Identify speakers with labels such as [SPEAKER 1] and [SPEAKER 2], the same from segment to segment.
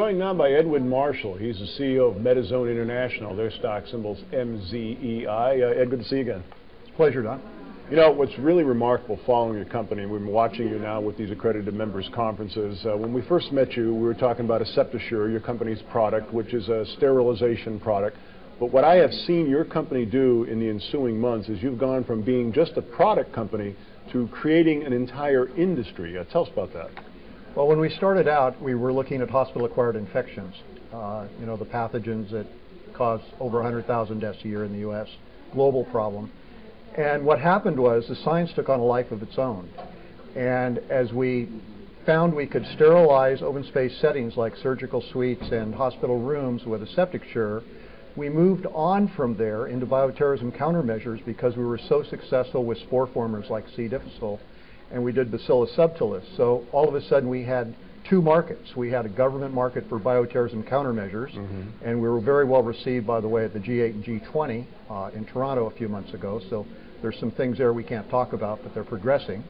[SPEAKER 1] joined now by Edwin Marshall. He's the CEO of MZEI International. Their stock symbol's MZEI. Ed, good to see you again.
[SPEAKER 2] It's a pleasure, Don.
[SPEAKER 1] You know, what's really remarkable following your company, we've been watching you now with these accredited members conferences. When we first met you, we were talking about AseptAssure, your company's product, which is a sterilization product. But what I have seen your company do in the ensuing months is you've gone from being just a product company to creating an entire industry. Tell us about that.
[SPEAKER 2] Well, when we started out, we were looking at hospital-acquired infections, you know, the pathogens that cause over 100,000 deaths a year in the U.S., global problem. And what happened was the science took on a life of its own. And as we found we could sterilize open space settings like surgical suites and hospital rooms with AseptAssure, we moved on from there into bioterrorism countermeasures because we were so successful with spore formers like C. difficile, and we did Bacillus subtilis. So all of a sudden we had two markets. We had a government market for bioterrorism countermeasures, and we were very well received, by the way, at the G8 and G20 in Toronto a few months ago. So there's some things there we can't talk about, but they're progressing.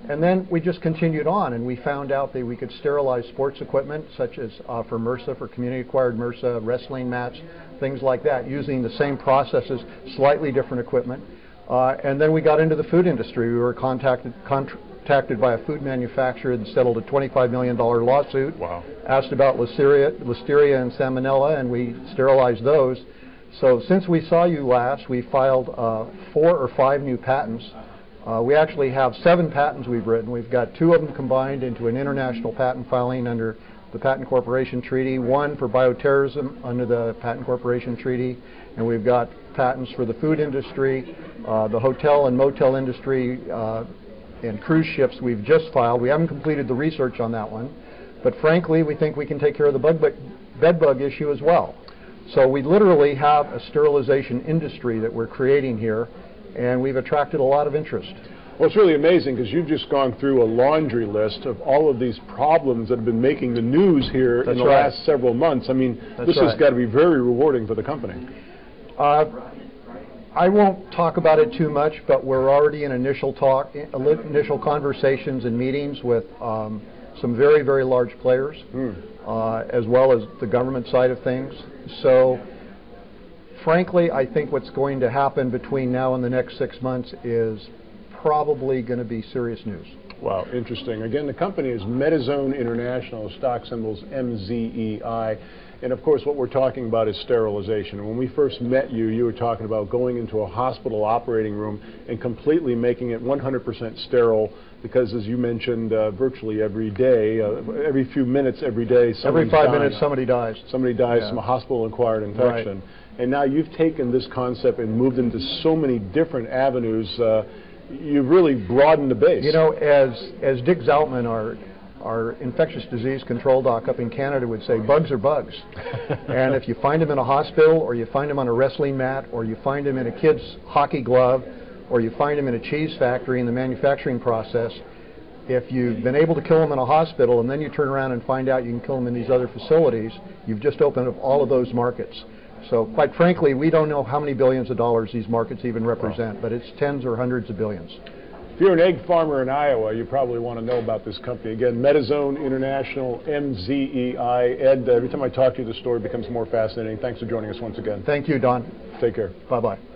[SPEAKER 2] And then we just continued on, and we found out that we could sterilize sports equipment, such as for MRSA, for community-acquired MRSA, wrestling mats, things like that, using the same processes, slightly different equipment. And then we got into the food industry. We were contacted by a food manufacturer that settled a $25 million lawsuit.
[SPEAKER 1] Wow. Asked
[SPEAKER 2] about listeria and salmonella, and we sterilized those. So since we saw you last, we filed 4 or 5 new patents. We actually have 7 patents we've written. We've got 2 of them combined into an international patent filing under the Patent Corporation Treaty, 1 for bioterrorism under the Patent Corporation Treaty, and we've got patents for the food industry, the hotel and motel industry, and cruise ships we've just filed. We haven't completed the research on that one, but frankly, we think we can take care of the bed bug issue as well. So we literally have a sterilization industry that we're creating here, and we've attracted a lot of interest.
[SPEAKER 1] Well, it's really amazing because you've just gone through a laundry list of all of these problems that have been making the news here in the last several months. I mean, this has got to be very rewarding for the company.
[SPEAKER 2] I won't talk about it too much, but we're already in initial conversations and meetings with some very, very large players, as well as the government side of things. So, frankly, I think what's going to happen between now and the next 6 months is probably going to be serious news.
[SPEAKER 1] Wow, interesting. Again, the company is MZEI International, stock symbols MZEI. And of course, what we're talking about is sterilization. And when we first met you, you were talking about going into a hospital operating room and completely making it 100% sterile because, as you mentioned, virtually every day, every few minutes, every day,
[SPEAKER 2] every 5 minutes somebody dies.
[SPEAKER 1] Somebody dies from a hospital-acquired infection. Right. And now you've taken this concept and moved into so many different avenues. You've really broadened the base.
[SPEAKER 2] You know, as Dick Zoutman, our infectious disease control doc up in Canada would say, bugs are bugs. And if you find them in a hospital, or you find them on a wrestling mat, or you find them in a kid's hockey glove, or you find them in a cheese factory in the manufacturing process, if you've been able to kill them in a hospital and then you turn around and find out you can kill them in these other facilities, you've just opened up all of those markets. So quite frankly, we don't know how many billions of dollars these markets even represent, but it's tens or hundreds of billions.
[SPEAKER 1] If you're an egg farmer in Iowa, you probably want to know about this company. Again, MZEI International, MZEI. Ed, every time I talk to you, the story becomes more fascinating. Thanks for joining us once again.
[SPEAKER 2] Thank you, Don.
[SPEAKER 1] Take care.
[SPEAKER 2] Bye-bye.